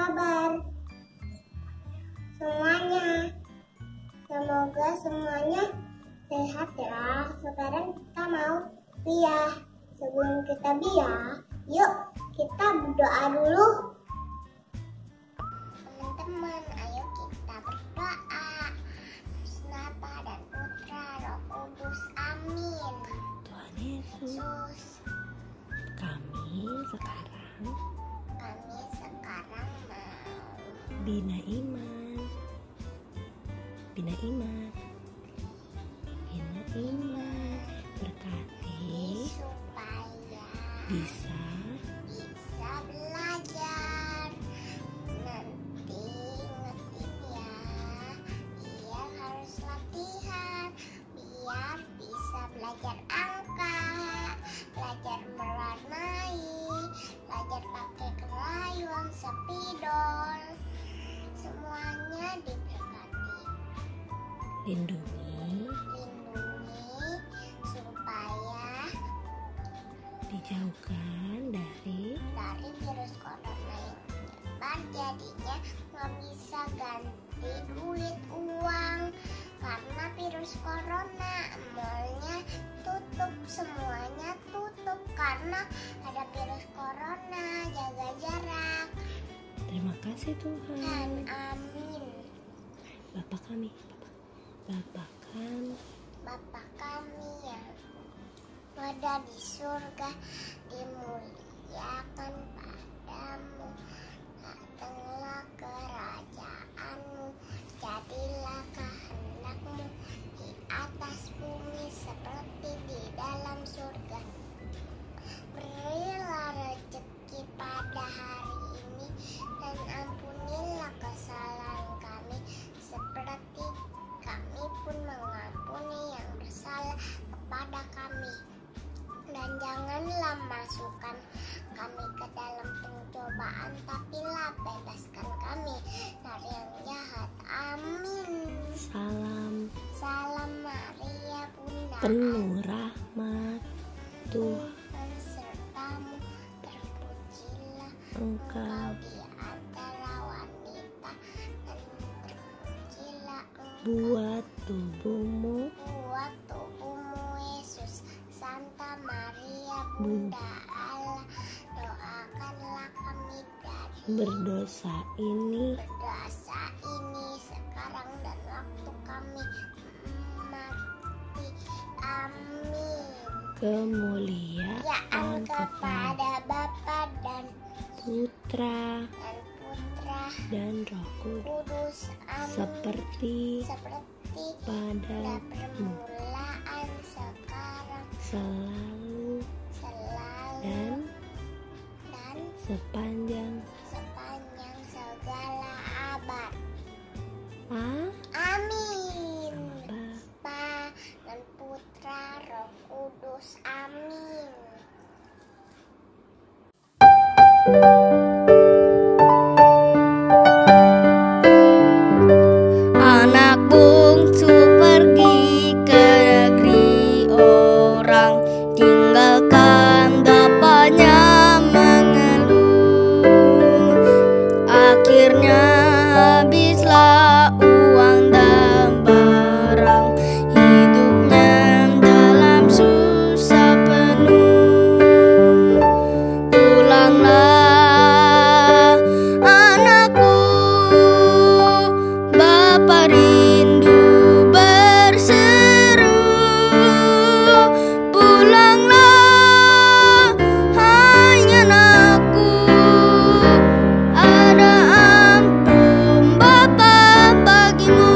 kabar semuanya? Semoga semuanya sehat ya. Sekarang kita mau biah. Sebelum kita biah, yuk kita berdoa dulu. Teman-teman, ayo kita berdoa. Bapa dan Putra Roh Kudus, amin. Tuhan Yesus, kami sekarang mau bina iman, berkati supaya bisa belajar. Nanti ingetin ya, iya harus latihan biar bisa belajar angka, belajar mewarnai, belajar pakai crayons, spidol. Semuanya diberkati, lindungi supaya dijauhkan dari virus corona yang menyebar. Jadinya nggak bisa ganti duit uang karena virus corona. Malnya tutup, semuanya tutup karena ada virus corona. Jaga jarak. Terima kasih Tuhan. Amin. Bapa kami yang ada di surga, dimuliakan padamu. Datanglah kerajaanmu, jadilah kehendakmu di atas bumi seperti di dalam surga. Berilah rezeki pada hari ini dan ampunilah kesalahan kami seperti kami pun mengampuni yang bersalah kepada kami. Dan janganlah masukkan kami ke dalam pencobaan, tapilah bebaskan kami dari yang jahat. Amin. Salam Maria, Bunda penuh rahmat, Tuhan sertamu, terpujilah Engkau di antara wanita, dan terpujilah Engkau buat tubuhmu, Yesus. Santa Maria, Bunda Allah, doakanlah kami dari berdosa ini sekarang dan waktu kami mati. Amin. kemuliaan Kepada Bapa dan Putra dan Roh Kudus. Kudus, Amin. seperti pada pada permulaan, sekarang, selalu dan sepanjang segala abad. Amin. Bapa dan Putra Roh Kudus. Amin. Anak bungsu pergi ke negeri orang, tinggalkan bapaknya mengeluh. Akhirnya habislah uang dan barang, hidupnya dalam susah penuh. Pulanglah anakku, Bapa rindu berseru. Pulanglah hai anakku, ada ampun Bapa bagimu.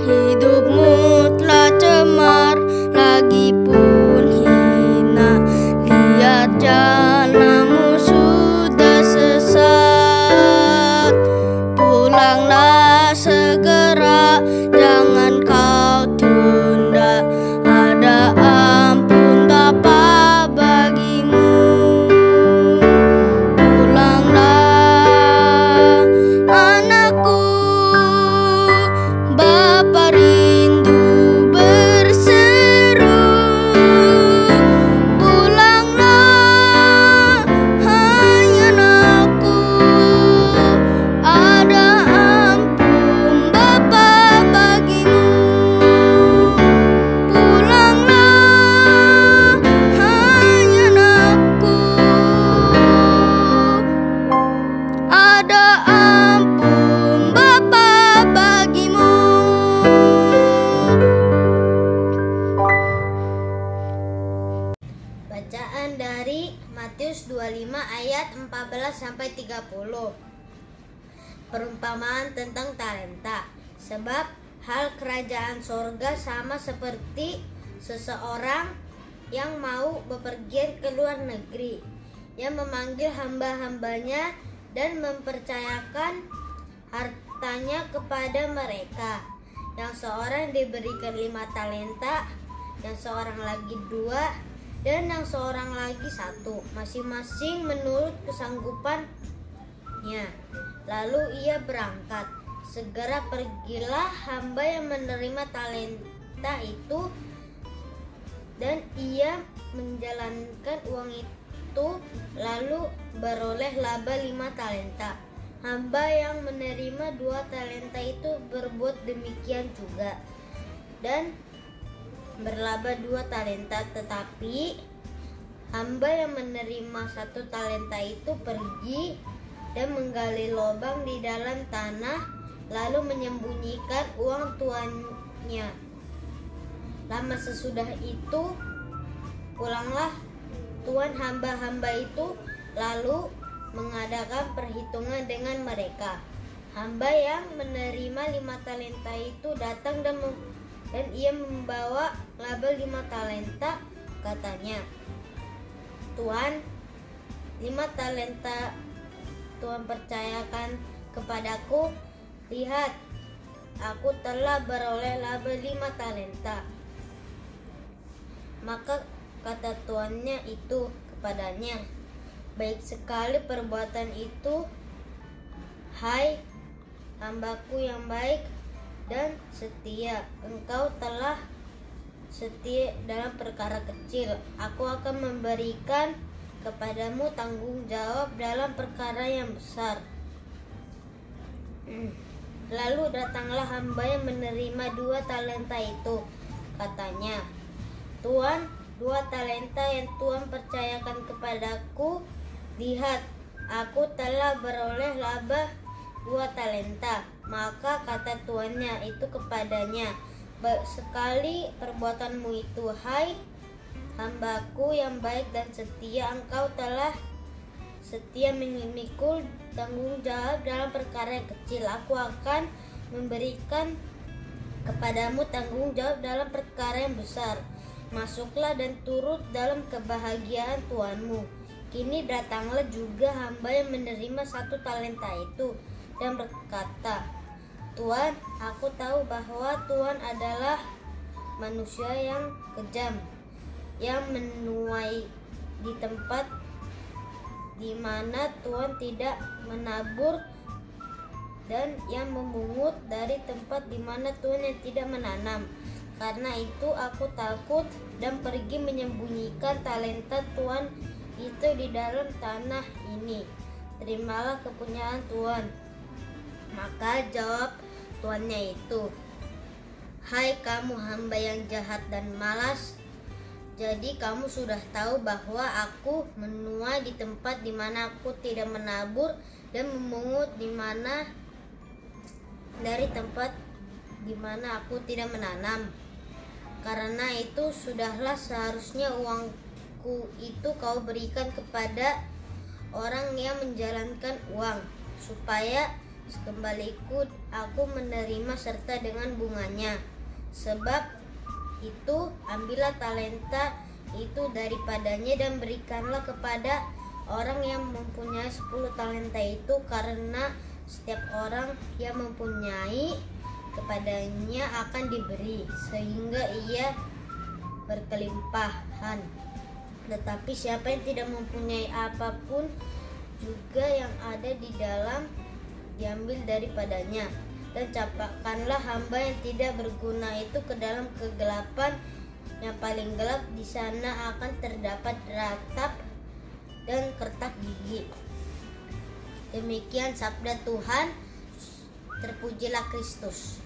Hidupmu telah cemar, lagi pun hina, lihat jalanmu sudah sesat. Pulanglah segera, jangan kau tunda, ada ampun Bapa bagimu. Pulanglah anakku, Bapa rindu berseru. Pulanglah hai anakku, 14-30. Perumpamaan tentang talenta. Sebab hal kerajaan sorga sama seperti seseorang yang mau bepergian ke luar negeri, yang memanggil hamba-hambanya dan mempercayakan hartanya kepada mereka. Yang seorang diberikan 5 talenta, yang seorang lagi 2, dan yang seorang lagi 1, masing-masing menurut kesanggupannya. Lalu ia berangkat. Segera pergilah hamba yang menerima talenta itu, dan ia menjalankan uang itu, lalu beroleh laba 5 talenta. Hamba yang menerima 2 talenta itu berbuat demikian juga, dan berlaba 2 talenta. Tetapi hamba yang menerima 1 talenta itu pergi dan menggali lubang di dalam tanah, lalu menyembunyikan uang tuannya. Lama sesudah itu pulanglah tuan hamba-hamba itu, lalu mengadakan perhitungan dengan mereka. Hamba yang menerima 5 talenta itu datang dan ia membawa laba 5 talenta. Katanya, "Tuan, 5 talenta Tuan percayakan kepadaku. Lihat, aku telah beroleh laba 5 talenta." Maka kata tuannya itu kepadanya, "Baik sekali perbuatan itu, hai hambaku yang baik dan setia. Engkau telah setia dalam perkara kecil. Aku akan memberikan kepadamu tanggung jawab dalam perkara yang besar." Lalu datanglah hamba yang menerima 2 talenta itu. Katanya, "Tuan, 2 talenta yang Tuan percayakan kepadaku. Lihat, aku telah beroleh laba 2 talenta." Maka kata tuannya itu kepadanya, "Baik sekali perbuatanmu itu, hai hambaku yang baik dan setia. Engkau telah setia memikul tanggung jawab dalam perkara yang kecil. Aku akan memberikan kepadamu tanggung jawab dalam perkara yang besar. Masuklah dan turut dalam kebahagiaan tuanmu." Kini datanglah juga hamba yang menerima 1 talenta itu dan berkata, "Tuan, aku tahu bahwa Tuan adalah manusia yang kejam, yang menuai di tempat di mana Tuan tidak menabur, dan yang memungut dari tempat di mana Tuan yang tidak menanam. Karena itu aku takut dan pergi menyembunyikan talenta Tuan itu di dalam tanah ini. Terimalah kepunyaan Tuan." Maka jawab tuannya itu, "Hai kamu hamba yang jahat dan malas, jadi kamu sudah tahu bahwa aku menuai di tempat di mana aku tidak menabur dan memungut dari tempat di mana aku tidak menanam. Karena itu sudahlah seharusnya uangku itu kau berikan kepada orang yang menjalankan uang, supaya sekembaliku aku menerima serta dengan bunganya. Sebab itu ambillah talenta itu daripadanya dan berikanlah kepada orang yang mempunyai 10 talenta itu, karena setiap orang yang mempunyai kepadanya akan diberi sehingga ia berkelimpahan. Tetapi siapa yang tidak mempunyai apapun, juga yang ada di dalam diambil daripadanya. Dan campakkanlah hamba yang tidak berguna itu ke dalam kegelapan yang paling gelap. Di sana akan terdapat ratap dan kertak gigi." Demikian sabda Tuhan. Terpujilah Kristus.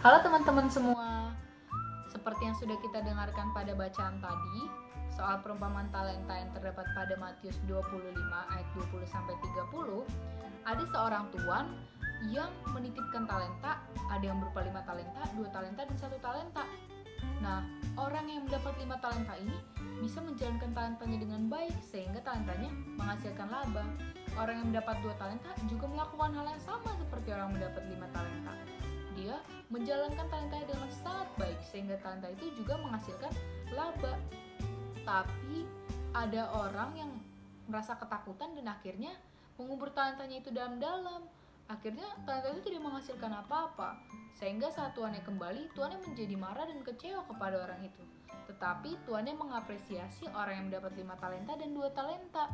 Halo teman-teman semua. Seperti yang sudah kita dengarkan pada bacaan tadi, soal perumpamaan talenta yang terdapat pada Matius 25 ayat 20-30, ada seorang tuan yang menitipkan talenta, ada yang berupa 5 talenta, 2 talenta, dan 1 talenta. Nah, orang yang mendapat 5 talenta ini bisa menjalankan talentanya dengan baik sehingga talentanya menghasilkan laba. Orang yang mendapat 2 talenta juga melakukan hal yang sama seperti orang yang mendapat 5 talenta. Dia menjalankan talentanya dengan sangat baik sehingga talenta itu juga menghasilkan laba. Tapi ada orang yang merasa ketakutan dan akhirnya mengubur talentanya itu dalam-dalam. Akhirnya talenta itu tidak menghasilkan apa-apa. Sehingga saat tuannya kembali, tuannya menjadi marah dan kecewa kepada orang itu. Tetapi tuannya mengapresiasi orang yang mendapat 5 talenta dan 2 talenta.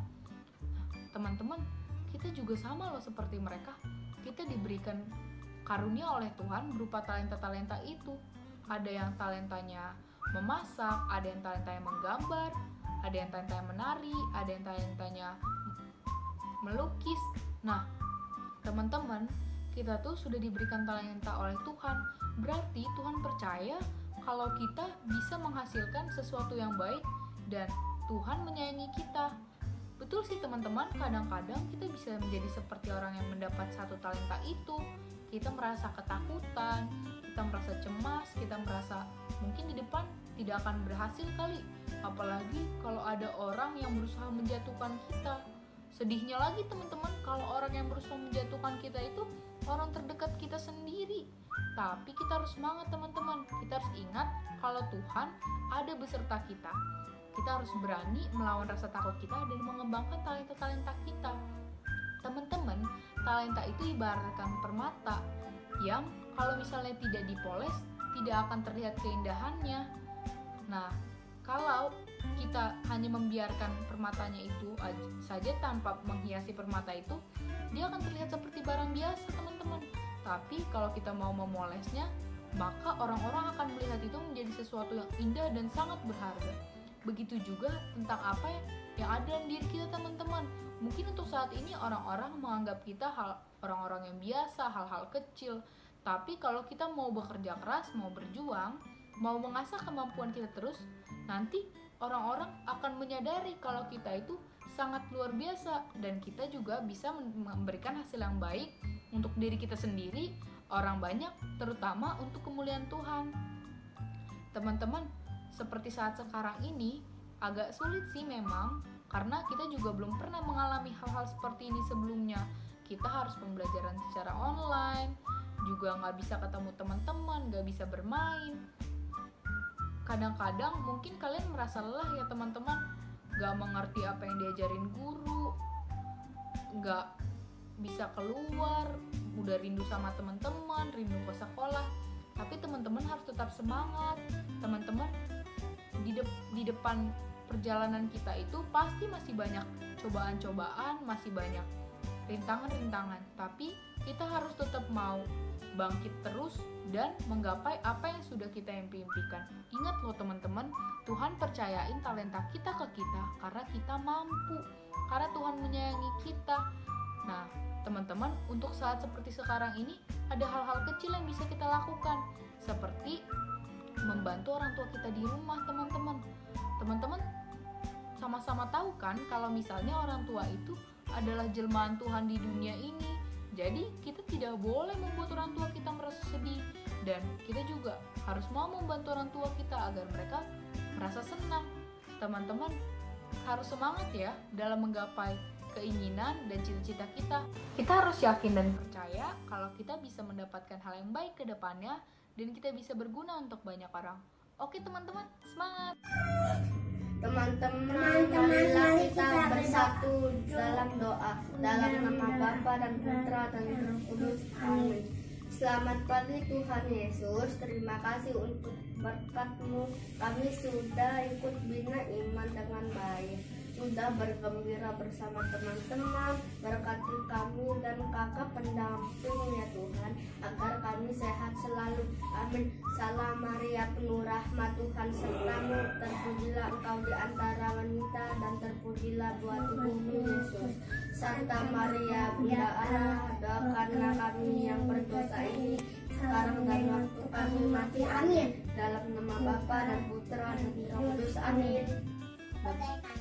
Teman-teman, kita juga sama loh seperti mereka. Kita diberikan karunia oleh Tuhan berupa talenta-talenta itu. Ada yang talentanya memasak, ada yang talentanya menggambar, ada yang talentanya menari, ada yang talentanya melukis. Nah, teman-teman, kita tuh sudah diberikan talenta oleh Tuhan. Berarti Tuhan percaya kalau kita bisa menghasilkan sesuatu yang baik dan Tuhan menyayangi kita. Betul sih teman-teman, kadang-kadang kita bisa menjadi seperti orang yang mendapat 1 talenta itu. Kita merasa ketakutan, kita merasa cemas, kita merasa mungkin di depan tidak akan berhasil kali. Apalagi kalau ada orang yang berusaha menjatuhkan kita. Sedihnya lagi teman-teman, kalau orang yang berusaha menjatuhkan kita itu orang terdekat kita sendiri. Tapi kita harus semangat teman-teman. Kita harus ingat kalau Tuhan ada beserta kita. Kita harus berani melawan rasa takut kita dan mengembangkan talenta-talenta kita. Teman-teman, talenta itu ibaratkan permata yang kalau misalnya tidak dipoles, tidak akan terlihat keindahannya. Nah, kalau kita hanya membiarkan permatanya itu saja tanpa menghiasi permata itu, dia akan terlihat seperti barang biasa teman-teman. Tapi kalau kita mau memolesnya, maka orang-orang akan melihat itu menjadi sesuatu yang indah dan sangat berharga. Begitu juga tentang apa yang ada dalam diri kita teman-teman. Mungkin untuk saat ini orang-orang menganggap kita orang-orang yang biasa, hal-hal kecil. Tapi kalau kita mau bekerja keras, mau berjuang, mau mengasah kemampuan kita terus, nanti orang-orang akan menyadari kalau kita itu sangat luar biasa dan kita juga bisa memberikan hasil yang baik untuk diri kita sendiri, orang banyak, terutama untuk kemuliaan Tuhan. Teman-teman, seperti saat sekarang ini agak sulit sih memang, karena kita juga belum pernah mengalami hal-hal seperti ini sebelumnya. Kita harus pembelajaran secara online, juga nggak bisa ketemu teman-teman, nggak bisa bermain. Kadang-kadang mungkin kalian merasa lelah ya teman-teman, gak mengerti apa yang diajarin guru, gak bisa keluar, udah rindu sama teman-teman, rindu ke sekolah. Tapi teman-teman harus tetap semangat. Teman-teman, di depan perjalanan kita itu pasti masih banyak cobaan-cobaan, masih banyak rintangan-rintangan. Tapi kita harus tetap mau bangkit terus dan menggapai apa yang sudah kita impikan. Ingat loh teman-teman, Tuhan percayain talenta kita ke kita karena kita mampu, karena Tuhan menyayangi kita. Nah, teman-teman, untuk saat seperti sekarang ini ada hal-hal kecil yang bisa kita lakukan, seperti membantu orang tua kita di rumah, teman-teman. Teman-teman sama-sama tahu kan kalau misalnya orang tua itu adalah jelmaan Tuhan di dunia ini. Jadi kita tidak boleh membuat orang tua kita merasa sedih, dan kita juga harus mau membantu orang tua kita agar mereka merasa senang. Teman-teman harus semangat ya dalam menggapai keinginan dan cita-cita kita. Kita harus yakin dan percaya kalau kita bisa mendapatkan hal yang baik ke depannya dan kita bisa berguna untuk banyak orang. Oke teman-teman, semangat! Teman-teman, marilah kita bersatu dalam doa, dalam nama Bapa dan Putra dan Roh Kudus. Amin. Selamat pagi Tuhan Yesus, terima kasih untuk berkat-Mu. Kami sudah ikut bina iman dengan baik, sudah bergembira bersama teman-teman. Berkati kami dan kakak pendamping ya Tuhan, agar kami sehat selalu. Amin. Salam Maria penuh rahmat, Tuhan sertamu, terpujilah engkau di antara wanita dan terpujilah buah tubuhmu Yesus. Santa Maria Bunda Allah, doakanlah kami yang berdosa ini sekarang dan waktu kami mati. Amin. Dalam nama Bapa dan Putra dan Roh Kudus. Amin. Bagaikan